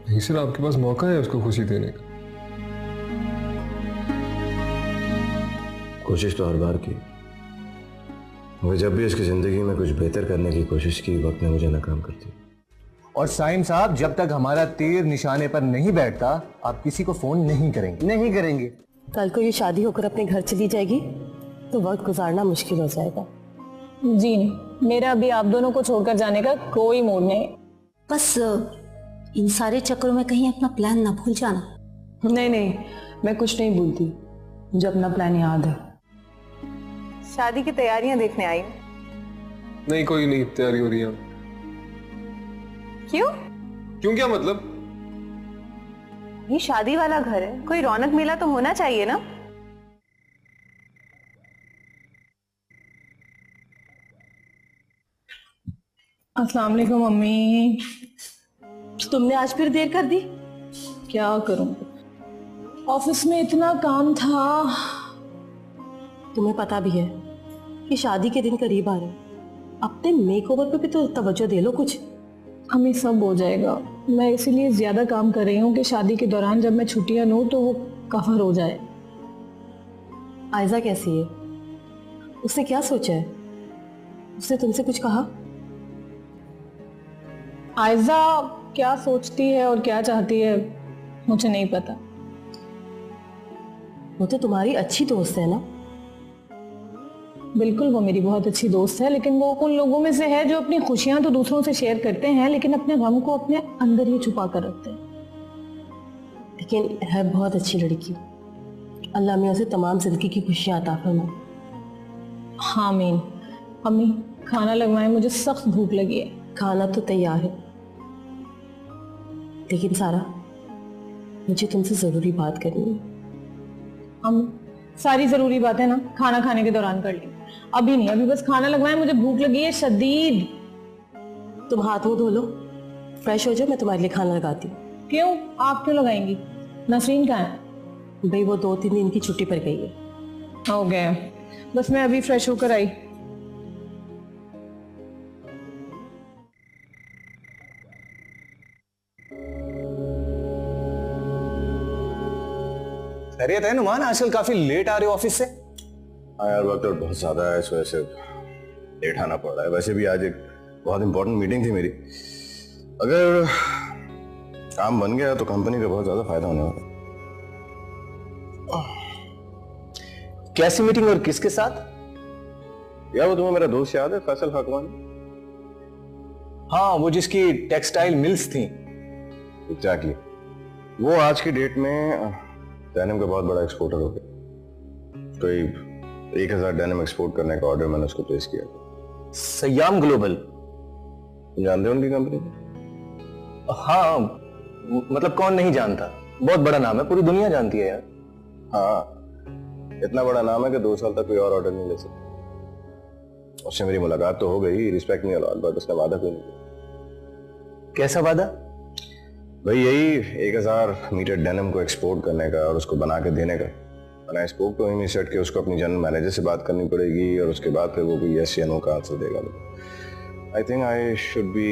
नहीं सर, आपके पास मौका है उसको खुशी देने का। कोशिश तो हर बार की, मगर जब भी उसकी जिंदगी में कुछ बेहतर करने की कोशिश की, वक्त ने मुझे नाकाम कर दिया। और साइम साहब, जब तक हमारा तीर निशाने पर नहीं बैठता आप किसी को फोन नहीं करेंगे। नहीं करेंगे। कल को ये शादी होकर अपने घर चली जाएगी तो वक्त गुजारना मुश्किल हो जाएगा। जी नहीं, मेरा अभी आप दोनों को छोड़कर जाने का कोई मूड नहीं। बस इन सारे चक्करों में कहीं अपना प्लान ना भूल जाना। नहीं नहीं, मैं कुछ नहीं भूलती, मुझे अपना प्लान याद है। शादी की तैयारियां देखने आई। नहीं, कोई नहीं तैयारी हो रही है। क्यों? क्यों क्या मतलब? ये शादी वाला घर है, कोई रौनक मेला तो होना चाहिए ना। अस्सलाम वालेकुम मम्मी। तुमने आज फिर देर कर दी। क्या करूं, ऑफिस में इतना काम था। तुम्हें पता भी है कि शादी के दिन करीब आ रहे हैं, अपने मेकओवर पे भी तो तवज्जो दे लो कुछ। हमें सब हो जाएगा, मैं इसीलिए ज्यादा काम कर रही हूँ कि शादी के दौरान जब मैं छुट्टियां लूँ तो वो कवर हो जाए। आयजा कैसी है? उसने क्या सोचा है? उसने तुमसे कुछ कहा? आयजा क्या सोचती है और क्या चाहती है मुझे नहीं पता। वो तो तुम्हारी अच्छी दोस्त है ना? बिल्कुल, वो मेरी बहुत अच्छी दोस्त है, लेकिन वो उन लोगों में से है जो अपनी खुशियां तो दूसरों से शेयर करते हैं लेकिन अपने गम को अपने अंदर ही छुपा कर रखते हैं। लेकिन है बहुत अच्छी लड़की। अल्लाह में उसे तमाम जिंदगी की खुशियां अता फरमाए। हाँ मीन। अम्मी खाना लगवाएं, मुझे सख्त भूख लगी है। खाना तो तैयार है, लेकिन सारा मुझे तुमसे जरूरी बात करनी है। हम सारी जरूरी बातें ना खाना खाने के दौरान कर लेंगे, अभी नहीं। अभी बस खाना लगवाएं, मुझे भूख लगी है शदीद। तुम हाथ मुंह धो लो, फ्रेश हो जाओ, मैं तुम्हारे लिए खाना लगाती हूँ। क्यों? आप क्यों लगाएंगी? नसरीन कहाँ है? भाई वो 2-3 दिन की छुट्टी पर गई है। हो गया, बस मैं अभी फ्रेश होकर आई। खैरियत है नुमान? आजकल काफी लेट आ रहे हो ऑफिस से। हाँ यार, वक्त और बहुत ज्यादा है, इस वजह से लेट आना पड़ रहा है। वैसे भी आज एक बहुत इंपॉर्टेंट मीटिंग थी मेरी। अगर काम बन गया तो कंपनी का बहुत ज्यादा फायदा होने वाला है। कैसी मीटिंग और किसके साथ? यार वो तुम्हें मेरा दोस्त याद है, फैसल खाकवान? हाँ, वो जिसकी टेक्सटाइल मिल्स थी। एग्जैक्टली। वो आज की डेट में डेनिम का बहुत बड़ा एक्सपोर्टर हो गया। कोई 1000 डेनिम एक्सपोर्ट करने का ऑर्डर मैंने उसको प्लेस किया। सयाम ग्लोबल, जानते हो उनकी कंपनी? हाँ, मतलब कौन नहीं जानता, बहुत बड़ा नाम है, पूरी दुनिया जानती है यार। हाँ, इतना बड़ा नाम है कि 2 साल तक कोई और ऑर्डर नहीं ले सकता। उससे मेरी मुलाकात तो हो गई, रिस्पेक्ट नहीं अलॉट, बट उसने वादा कोई नहीं किया। कैसा वादा? भाई यही 1000 मीटर डेनिम को एक्सपोर्ट करने का और उसको बना के देने का। And I spoke to him, he said कि उसको अपनी जनरल मैनेजर से बात करनी पड़ेगी और उसके बाद फिर वो कोई yes या no का आंसर देगा। I think I should be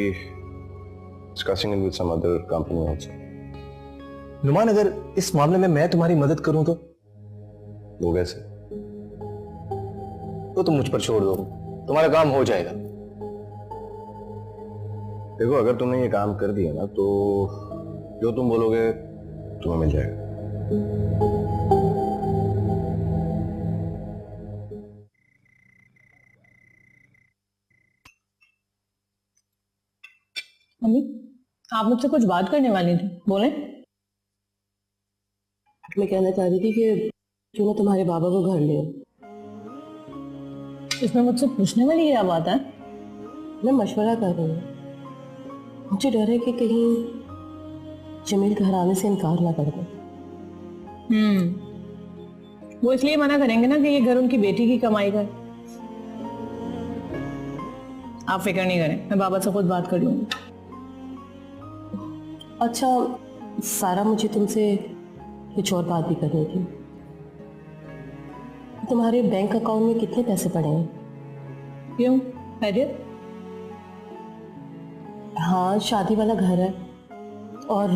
discussing it with some other company also. Numan, अगर इस मामले में मैं तुम्हारी मदद करूं तो? वो कैसे? तो तुम मुझ पर छोड़ दो, तुम्हारा काम हो जाएगा। देखो, अगर तुमने ये काम कर दिया ना तो जो तुम बोलोगे तुम्हें मिल जाएगा। मम्मी, आप मुझसे कुछ बात करने वाली थी, बोले। मैं कहना चाह रही थी कि क्यों ना तुम्हारे बाबा को घर ले। इसमें मुझसे पूछने वाली क्या बात है? मैं मशवरा कर रही हूँ। मुझे डर है कि कहीं जमील घर आने से इनकार ना कर दे। वो इसलिए मना करेंगे ना कि ये घर उनकी बेटी की कमाई का। आप फिक्र नहीं करें, मैं बाबा से खुद बात कर लूंगी। अच्छा सारा, मुझे तुमसे कुछ और बात भी करनी थी। तुम्हारे बैंक अकाउंट में कितने पैसे पड़े हैं? क्यों, खैरियत? हाँ, शादी वाला घर है और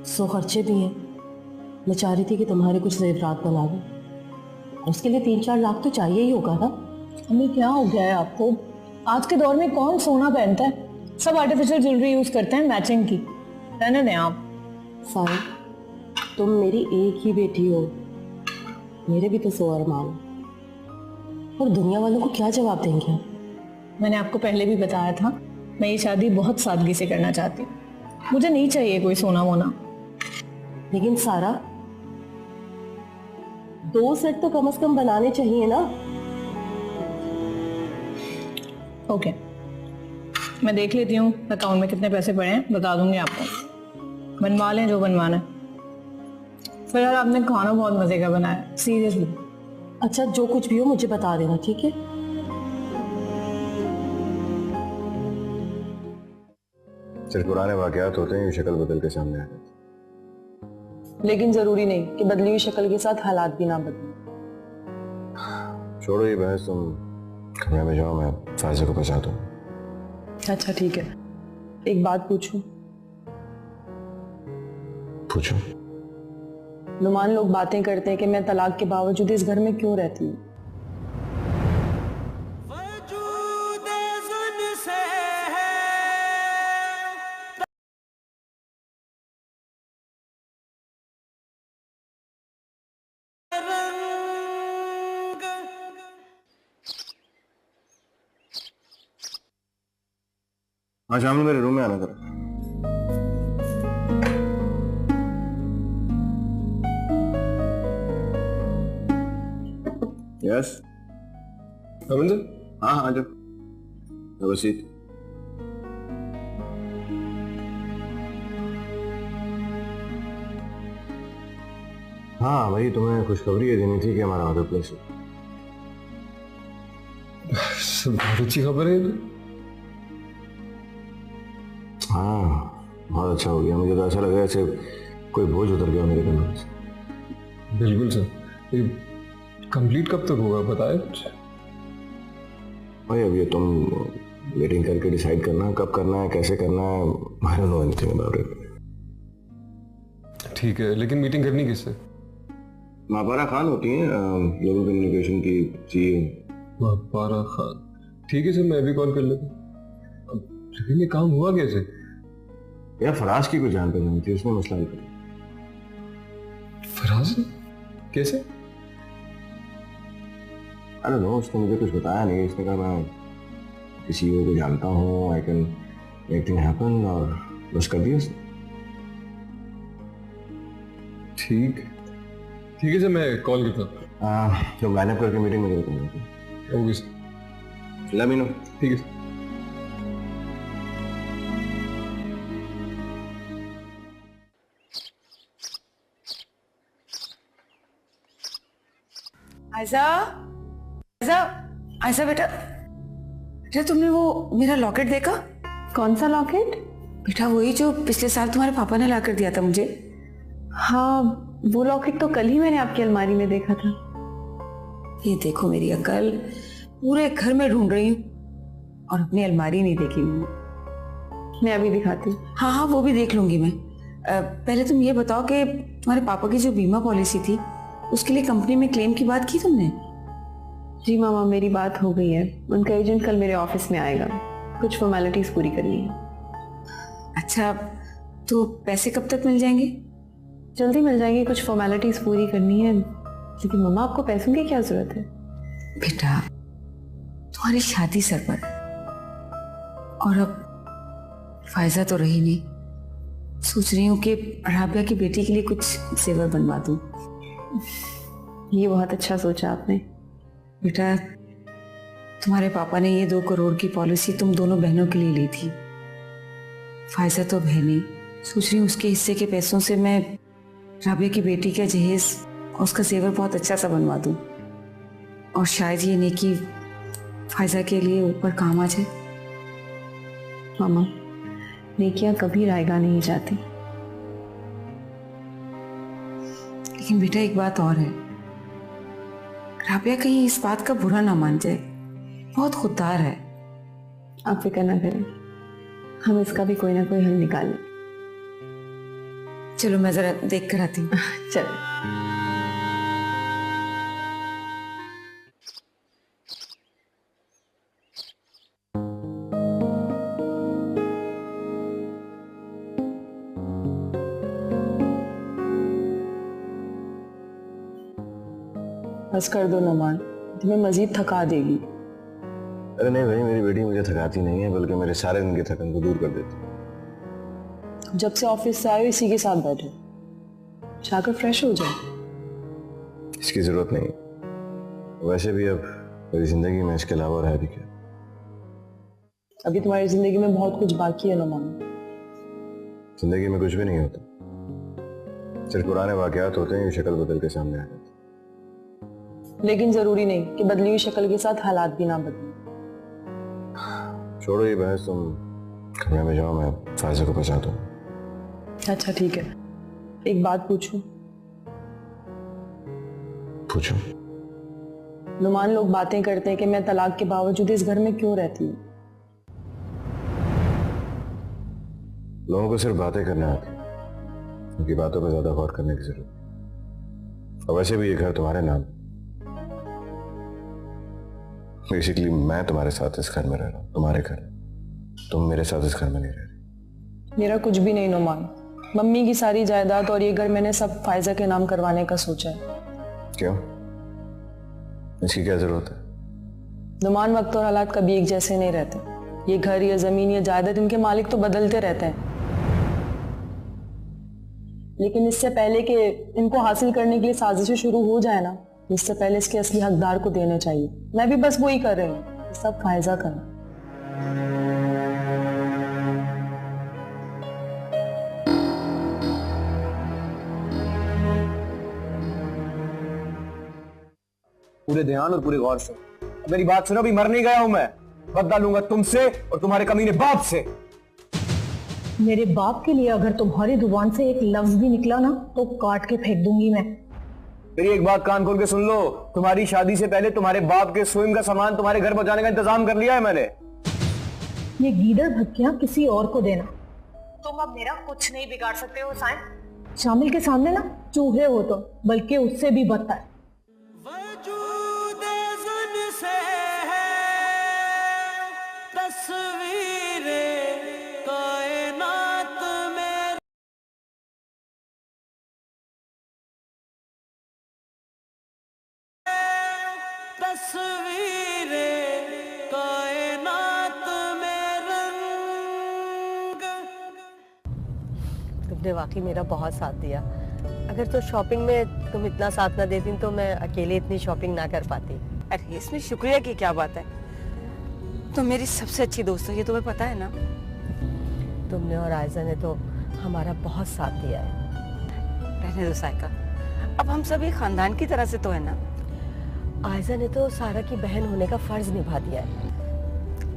100 खर्चे भी हैं। मैं चाह रही थी कि तुम्हारे कुछ जेवरात बना दूं, उसके लिए 3-4 लाख तो चाहिए ही होगा ना। अम्मी क्या हो गया है आपको? आज के दौर में कौन सोना पहनता है? सब आर्टिफिशियल ज्वेलरी यूज करते हैं मैचिंग की। रहने दें आप। सारा, तुम मेरी एक ही बेटी हो, मेरे भी तो 100 अरमान हैं। और दुनिया वालों को क्या जवाब देंगे? मैंने आपको पहले भी बताया था, मैं ये शादी बहुत सादगी से करना चाहती हूँ। मुझे नहीं चाहिए कोई सोना वोना। लेकिन सारा, 2 सेट तो कम से कम बनाने चाहिए ना। ओके, मैं देख लेती हूँ अकाउंट में कितने पैसे पड़े हैं, बता दूंगी आपको। बनवा लें जो बनवाना है। फिर यार आपने खाना बहुत मजे का बनाया, सीरियसली। अच्छा, जो कुछ भी हो मुझे बता देना, ठीक है? सिर्फ पुराने वाकयात होते हैं, ये शक्ल बदल के सामने आ जाती। लेकिन जरूरी नहीं कि बदली हुई शक्ल के साथ हालात भी ना बदलें। छोड़ो ये बहस, तुम कमरे में जाओ, मैं फायजा को बचाता हूँ। अच्छा ठीक है, एक बात पूछूं? पूछो। नुमान, लोग बातें करते हैं कि मैं तलाक के बावजूद इस घर में क्यों रहती हूँ। हाँ, शाम को मेरे रूम में आना करो। यस रविंद्र, हाँ हाँ, जब सीट। हाँ भाई, तुम्हें खुशखबरी ये देनी थी कि हमारा ऑर्डर प्लेस है। बहुत अच्छी खबर है ये। हाँ, बहुत अच्छा हो गया। मुझे तो ऐसा लग रहा है जैसे कोई बोझ उतर गया मेरे कंधों से। बिल्कुल सर। ये कंप्लीट कब तक होगा, बताए कुछ? भाई अब ये तुम मीटिंग करके डिसाइड करना कब करना है, कैसे करना है। I don't know anything about it. ठीक है, लेकिन मीटिंग करनी किससे? मापारा खान होती है ग्लोबल कम्युनिकेशन की CEO। मापारा खान, ठीक है सर, मैं भी कॉल कर लेता हूँ। लेकिन ये काम हुआ कैसे? यार फराज की कुछ जान पहचान थी, उसने मसला हल किया। फराज ने? कैसे? आई डोंट नो, उसने मुझे कुछ बताया नहीं। उसने कहा मैं किसी को जानता हूँ, I can make thing happen, और बस कर दिया उसने। ठीक है सर, मैं कॉल करता हूँ। तुम लाइनअप करके मीटिंग में करते okay sir, let me know. ठीक है सर। आयशा, आयशा, आयशा बेटा, बेटा तुमने वो मेरा लॉकेट देखा? कौन सा लॉकेट? बेटा वही जो पिछले साल तुम्हारे पापा ने ला कर दिया था मुझे। हाँ, वो लॉकेट तो कल ही मैंने आपकी अलमारी में देखा था। ये देखो मेरी अकल, पूरे घर में ढूंढ रही हूँ और अपनी अलमारी नहीं देखी मैंने। मैं अभी दिखाती हूँ। हाँ हाँ, वो भी देख लूंगी मैं। पहले तुम ये बताओ कि तुम्हारे पापा की जो बीमा पॉलिसी थी उसके लिए कंपनी में क्लेम की बात की तुमने? जी मामा, मेरी बात हो गई है। उनका एजेंट कल मेरे ऑफिस में आएगा, कुछ फॉर्मेलिटीज पूरी करनी है। अच्छा, तो पैसे कब तक मिल जाएंगे? जल्दी मिल जाएंगे, कुछ फॉर्मेलिटीज पूरी करनी है। लेकिन मम्मा, आपको पैसों की क्या जरूरत है? बेटा तुम्हारी शादी सर पर है और अब फायजा तो रही नहीं। सोच रही हूँ कि राबिया की बेटी के लिए कुछ जेवर बनवा दूँ। ये बहुत अच्छा सोचा आपने। बेटा तुम्हारे पापा ने ये 2 करोड़ की पॉलिसी तुम दोनों बहनों के लिए ली थी। फायजा तो है नहीं, सोच रही हूँ उसके हिस्से के पैसों से मैं राबिया की बेटी का जहेज और उसका जेवर बहुत अच्छा सा बनवा दूँ, और शायद ये नेकी फायजा के लिए ऊपर काम आ जाए। मामा, नेकियां कभी रायगा नहीं जाती। लेकिन बेटा एक बात और है, राबिया कहीं इस बात का बुरा ना मान जाए, बहुत खुददार है। आप फिक्र ना करें, हम इसका भी कोई ना कोई हल निकालें। चलो मैं जरा देख कर आती हूँ। चलो। बस कर दो नुमान, तुम्हें मजीद थका देगी। अरे नहीं भाई, मेरी बेटी मुझे थकाती नहीं है, बल्कि मेरे सारे दिन की थकन को दूर कर देती है। जब से ऑफिस से आए हो इसी के साथ बैठे, जाकर फ्रेश हो जाए। इसकी जरूरत नहीं है। वैसे भी अब मेरी जिंदगी में इसके अलावा रहा भी क्या। अभी तुम्हारी जिंदगी में बहुत कुछ बाकी है नुमान। जिंदगी में कुछ भी नहीं होता, सिर्फ पुराने वाकयात होते हैं, ये शक्ल बदल के सामने आ जाती। लेकिन जरूरी नहीं कि बदली हुई शक्ल के साथ हालात भी ना बदले। छोड़ो ये बहस, तुम कमरे में जाओ, मैं फायजा को पहुंचाता हूँ। अच्छा ठीक है, एक बात पूछूं? पूछो। नुमान, लोग बातें करते हैं कि मैं तलाक के बावजूद इस घर में क्यों रहती हूँ। लोगों को सिर्फ बातें करने आती है, उनकी बातों पर ज्यादा गौर करने की जरूरत है। और वैसे भी ये घर तुम्हारे नाम, बेसिकली मैं तुम्हारे साथ इस घर में रह रहा हूँ, तुम्हारे घर। तुम मेरे साथ इस घर में नहीं रह रही। मेरा कुछ भी नहीं नुमान, मम्मी की सारी जायदाद और ये घर मैंने सब फायजा के नाम करवाने का सोचा है। क्यों? इसकी क्या जरूरत है? नुमान, वक्त और हालात कभी एक जैसे नहीं रहते। ये घर, ये जमीन, ये जायदाद, इनके मालिक तो बदलते रहते हैं, लेकिन इससे पहले कि इनको हासिल करने के लिए साजिशें शुरू हो जाए ना, इससे पहले इसके असली हकदार को देने चाहिए। मैं भी बस वही कर रही हूँ, ये सब फायजा करना। पूरे ध्यान और पूरे गौर से मेरी बात सुनो। अभी मर नहीं गया हूं मैं, बदला लूंगा तुमसे और तुम्हारे कमीने बाप से। मेरे बाप के लिए अगर तुम्हारी जुबान से एक लफ्ज भी निकला ना तो काट के फेंक दूंगी मैं। मेरी एक बात कान खोल के सुन लो, तुम्हारी शादी से पहले तुम्हारे बाप के स्वयं का सामान तुम्हारे घर पहुंचाने का इंतजाम कर लिया है मैंने। ये गीदड़ भक्कियां किसी और को देना। तुम अब मेरा कुछ नहीं बिगाड़ सकते हो साइन। शामिल के सामने ना चूहे हो तो, बल्कि उससे भी बदतर। तुमने वाकई मेरा बहुत साथ दिया। अगर तो शॉपिंग में तुम इतना साथ ना देती तो मैं अकेले इतनी शॉपिंग ना कर पाती। अरे इसमें शुक्रिया की क्या बात है, तुम मेरी सबसे अच्छी दोस्त हो, ये तुम्हें पता है ना। तुमने और आयजा ने तो हमारा बहुत साथ दिया है। रहने दो साइका, अब हम सब एक खानदान की तरह से तो है ना। आयजा ने तो सारा की बहन होने का फर्ज निभा दिया है।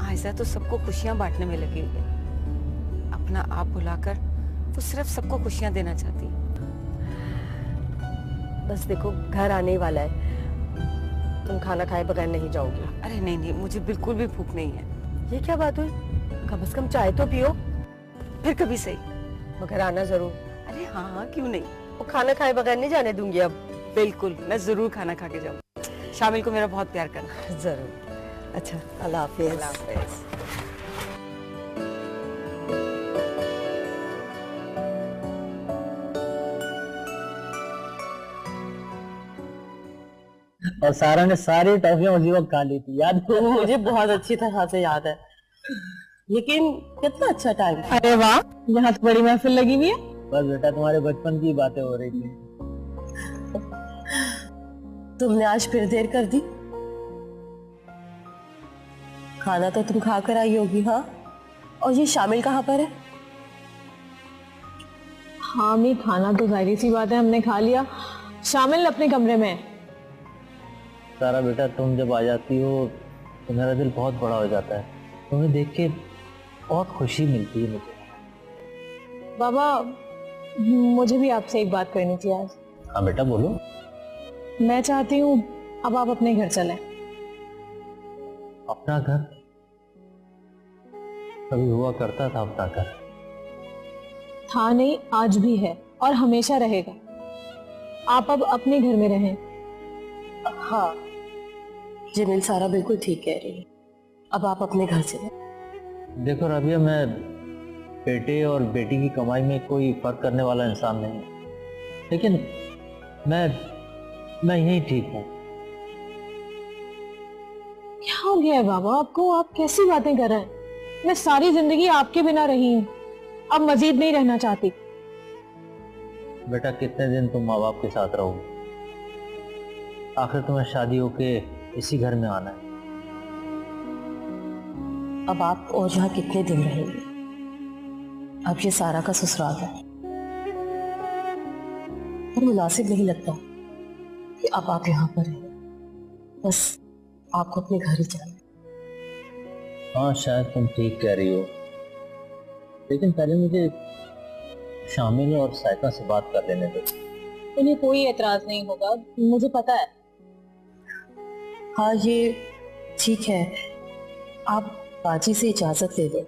आयजा तो सबको खुशियां बांटने में लगी हुई है, अपना आप भुलाकर वो सिर्फ सबको खुशियां देना चाहती है। बस देखो घर आने ही वाला है, तुम खाना खाए बगैर नहीं जाओगी। अरे नहीं नहीं, मुझे बिल्कुल भी भूख नहीं है। ये क्या बात हुई? कम से कम चाय तो पियो। फिर कभी सही, मगर आना जरूर। अरे हाँ हाँ क्यों नहीं, वो खाना खाए बगैर नहीं जाने दूंगी अब। बिल्कुल, मैं जरूर खाना खा के जाऊँ। शामिल को मेरा बहुत प्यार करना। जरूर। अच्छा, अल्लाह हाफिज। अल्लाह हाफिज। और सारा ने सारी टॉफियां उसी वक्त खा ली थी, याद है? मुझे बहुत अच्छी तरह से याद है, लेकिन कितना अच्छा टाइम। अरे वाह, यहाँ तो बड़ी महफिल लगी हुई है। बस बेटा तुम्हारे बचपन की बातें हो रही थी। तुमने आज फिर देर कर दी। खाना तो तुम खा कर आई होगी। हाँ, और ये शामिल कहाँ पर है? हाँ मैं खाना तो जाहिर सी बात है हमने खा लिया, शामिल अपने कमरे में है। सारा बेटा तुम जब आ जाती हो तो मेरा दिल बहुत बड़ा हो जाता है, तुम्हें देख के बहुत खुशी मिलती है मुझे। बाबा, मुझे भी आपसे एक बात करनी थी आज। हाँ बेटा बोलो। मैं चाहती हूँ अब आप अपने घर चलें। अपना घर? कभी हुआ करता था अपना घर। था नहीं, आज भी है। और हमेशा रहेगा। आप अब अपने घर में रहें। हाँ जमील, सारा बिल्कुल ठीक कह रही है। अब आप अपने घर चले। देखो रबिया, मैं बेटे और बेटी की कमाई में कोई फर्क करने वाला इंसान नहीं, लेकिन मैं यही ठीक हूँ। क्या हो गया है बाबा आपको? आप कैसी बातें कर रहे हैं? मैं सारी जिंदगी आपके बिना रही हूँ, अब मजीद नहीं रहना चाहती। बेटा कितने दिन तुम माँ बाप के साथ रहोगे? आखिर तुम्हें शादी होके इसी घर में आना है। अब आप और जहाँ कितने दिन रहेंगे? अब ये सारा का ससुराल है और मुनासिब नहीं लगता कि अब आप यहाँ पर रहें। बस आपको अपने घर ही जाना है। हाँ शायद तुम ठीक कह रही हो, लेकिन पहले मुझे शामिल और साइका से बात कर लेने दो। उन्हें कोई एतराज नहीं होगा, मुझे पता है। हाँ ये ठीक है, आप बाजी से इजाजत दे दो,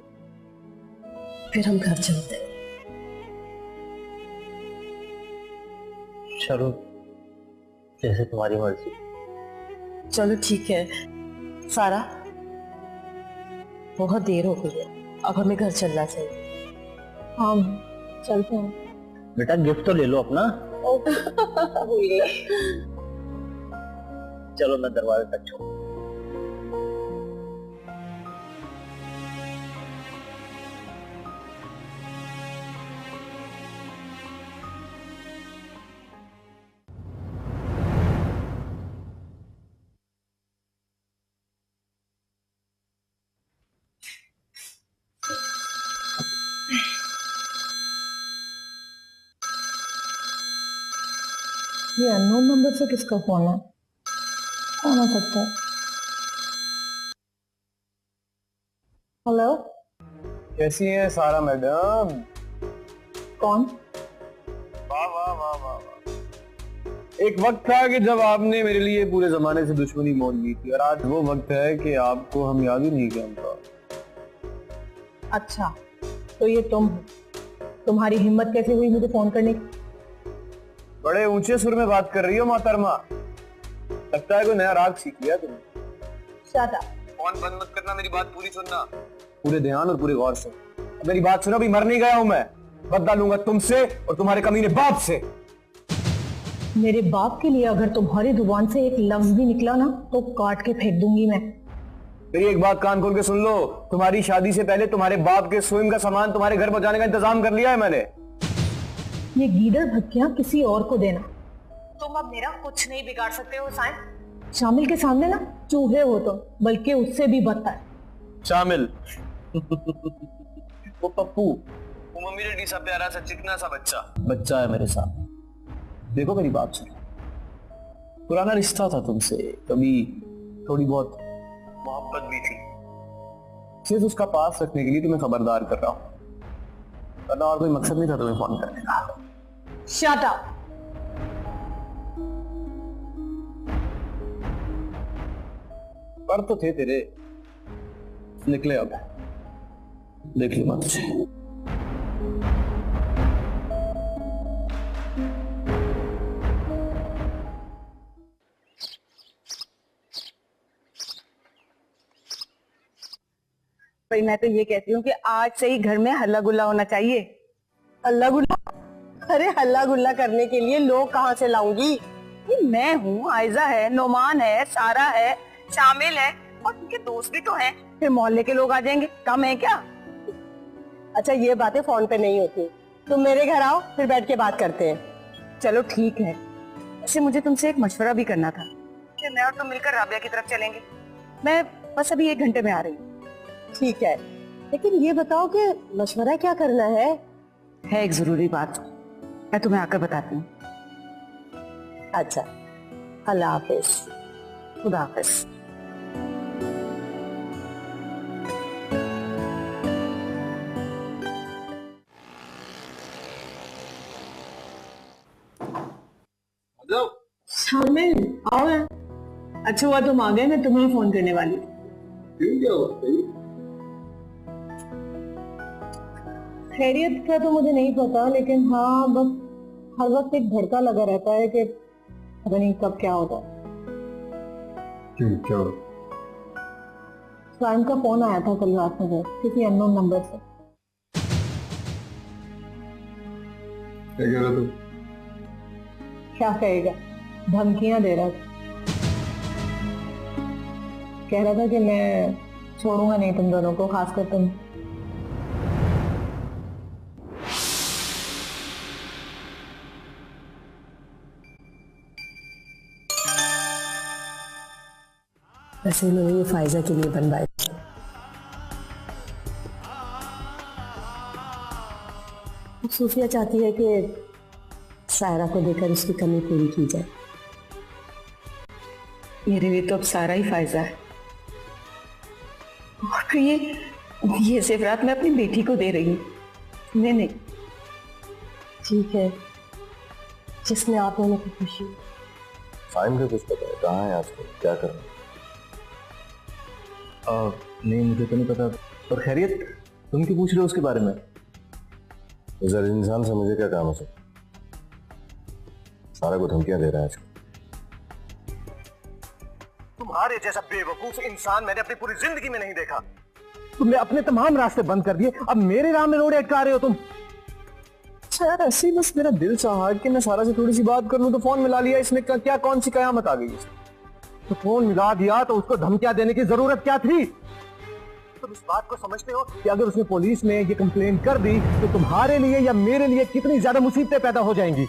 फिर हम घर चलते हैं। चलो जैसे तुम्हारी मर्जी। चलो ठीक है। सारा बहुत देर हो गई है, अब हमें घर चलना चाहिए। हाँ चलते हैं। बेटा गिफ्ट तो ले लो अपना। चलो मैं दरवाजे तक छोड़। ये अननोन नंबर से किसका फोन है? कौन हो सकता है? हेलो, कैसी हैं सारा मैडम? कौन? वाह वाह वाह वाह वाह। एक वक्त था कि जब आपने मेरे लिए पूरे जमाने से दुश्मनी मोल ली थी, और आज वो वक्त है कि आपको हम याद ही नहीं करता। अच्छा तो ये तुम हो? तुम्हारी हिम्मत कैसे हुई मुझे फोन करने की? बड़े ऊंचे सुर में बात कर रही हो मोहतरमा, लगता है कोई नया राग सीख लिया तुमने। Shut up. फोन बंद मत करना, मेरी बात पूरी सुनना, पूरे ध्यान और पूरे गौर से। मेरी बात सुनो, अभी मर नहीं गया हूं मैं, बदला लूंगा तुमसे और तुम्हारे कमीने बाप से। मेरे बाप के लिए अगर तुम्हारी जुबान से एक लफ्ज भी निकला ना तो काट के फेंक दूंगी मैं। मेरी एक बात कान खोल के सुन लो, तुम्हारी शादी से पहले तुम्हारे बाप के स्वयं का सामान तुम्हारे घर पहुंचाने का इंतजाम कर लिया है मैंने। ये गीदड़ भक्कियां किसी और को देना। तुम अब मेरा कुछ नहीं बिगाड़ सकते हो साइम। शामिल के सामने ना चूहे हो तुम, बल्कि उससे भी बदतर। शामिल वो पप्पू, वो मम्मी डैडी सा प्यारा सा चिकना सा बच्चा है मेरे साथ। देखो मेरी बात सुनो, पुराना रिश्ता था तुमसे, कभी थोड़ी बहुत मोहब्बत भी थी, सिर्फ उसका पास रखने के लिए तुम्हें खबरदार कर रहा हूं, वरना और कोई मकसद नहीं था तुम्हें फोन करने का। Shut up. पर तो थे तेरे, निकले अब, देख ली मत मुझे। भाई मैं तो ये कहती हूँ कि आज से ही घर में हल्ला गुल्ला होना चाहिए। हल्ला गुल्ला? अरे हल्ला गुल्ला करने के लिए लोग कहाँ से लाऊंगी? मैं हूँ, आयजा है, नोमान है, सारा है, शामिल है, और उनके दोस्त भी तो हैं। फिर मोहल्ले के लोग आ जाएंगे, कम है क्या? अच्छा ये बातें फोन पे नहीं होती, तुम मेरे घर आओ फिर बैठ के बात करते हैं। चलो ठीक है। वैसे मुझे तुमसे एक मशवरा भी करना था कि मैं और तुम मिलकर राबिया की तरफ चलेंगे। मैं बस अभी 1 घंटे में आ रही हूँ। ठीक है, लेकिन ये बताओ कि मशवरा क्या करना है? एक जरूरी बात, मैं तुम्हें आकर बताती हूँ। अच्छा, अल्लाह हाफिज। खुदा हाफिज। शामिल आओ यार। अच्छा हुआ तुम आ गए, मैं तुम्हें फोन करने वाली थी। क्या हुआ? खैरियत का तो मुझे नहीं पता, लेकिन हाँ बस हर वक्त एक धड़का लगा रहता है कि पता नहीं कब क्या होता है। क्यों, क्या हुआ? साइम का फोन आया था कल रात में किसी अननोन नंबर से। क्या कह रहा तू? क्या कहेगा, धमकियां दे रहा था। कह रहा था कि मैं छोड़ूंगा नहीं तुम दोनों को, खासकर तुम। वैसे मैंने ये फायजा के लिए बनवाए। सूफिया चाहती है कि सायरा को देकर उसकी कमी पूरी की जाए। मेरे लिए तो अब सारा ही फायजा है, और फिर ये जेवरात मैं अपनी बेटी को दे रही हूँ। नहीं, ठीक है, जिसमें आप दोनों को खुशी। साइम का कुछ पता है कहाँ है आजकल, क्या कर रहा है? नहीं मुझे तो नहीं पता। और खैरियत, तुम क्यों पूछ रहे हो उसके बारे में? इस इंसान से मुझे क्या काम है सर? सारा को धमकियां दे रहा है आजकल। तुम्हारे जैसा बेवकूफ इंसान मैंने अपनी पूरी जिंदगी में नहीं देखा। तुमने अपने तमाम रास्ते बंद कर दिए, अब मेरे राह में रोड़े अटका रहे हो तुम। अच्छा यार, ऐसे ही बस मेरा दिल चाहा कि मैं सारा से थोड़ी सी बात कर लूं तो फोन मिला लिया। इसमें क्या कौन सी कयामत आ गई? तो फोन मिला दिया तो उसको धमकियां देने की जरूरत क्या थी? तुम इस बात को समझते हो कि अगर उसने पुलिस में ये कंप्लेन कर दी तो तुम्हारे लिए या मेरे लिए कितनी ज्यादा मुसीबतें पैदा हो जाएंगी?